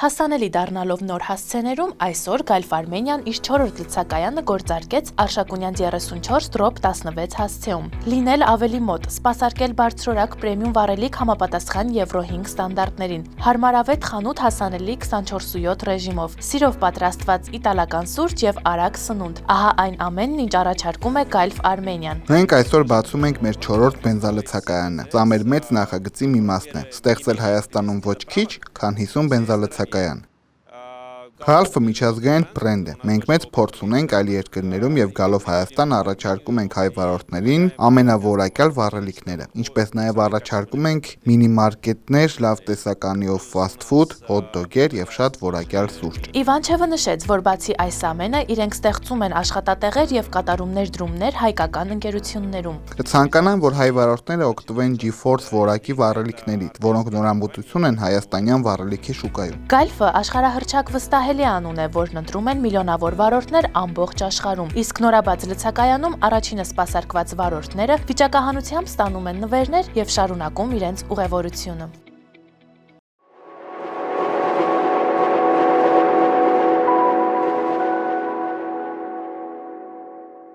Հասանելի դառնալով նոր հասցեներում, այսօր Gulf Armenian իր 4-րդ լցակայանը գործարկեց Արշակունյան 34/16 հասցեում։ Լինել ավելի մոտ, սպասարկել բարձրորակ պրեմիում վառելիք համապատասխան Եվրո 5 ստանդարտներին, հարմարավետ խանութ հասանելի 24/7 ռեժիմով, սիրով պատրաստված իտալական սուրճ եւ արագ սնունդ։ Ահա այն ամենն, ինչ առաջարկում է Gulf Armenian։ Մենք այսօր բացում ենք մեր 4-րդ բենզալցակայանը։ Սա մեր մեծ նախագծի մի մասն է՝ ստեղծել Հայաստանում ոչ քիչ, քան 50 բենզալցակայան։ Gulf-ը միջազգային բրենդ է։ Մենք մեծ փորձ ունենք այլ երկրներում եւ գալով Հայաստան առաջարկում ենք հայ վարորդներին ամենաորակյալ վառելիքները, ինչպես նաեւ առաջարկում ենք մինի-մարկետներ, լավ տեսականիով ֆասթ ֆուդ, հոթ-դոգեր եւ շատ որակյալ սուրճ։ Իվանչևը նշեց, որ բացի այս ամենը, իրենք ստեղծում են աշխատատեղեր եւ կատարումներ դրումներ հայկական ընկերություններում։ Կցանկանան, որ հայ վարորդները օգտվեն GeForce որակի վառելիքներից, որոնք նորամուծություն են հայաստանյան վառելիքի շուկայում։ Gulf-ը աշխարհահռչակ վստահելի անուն է, որն ընտրում են միլիոնավոր վարորդներ ամբողջ աշխարհում։ Իսկ նորաբաց լցակայանում առաջինը սպասարկված վարորդները վիճակահանությամբ ստանում են նվերներ եւ շարունակում իրենց ուղևորությունը։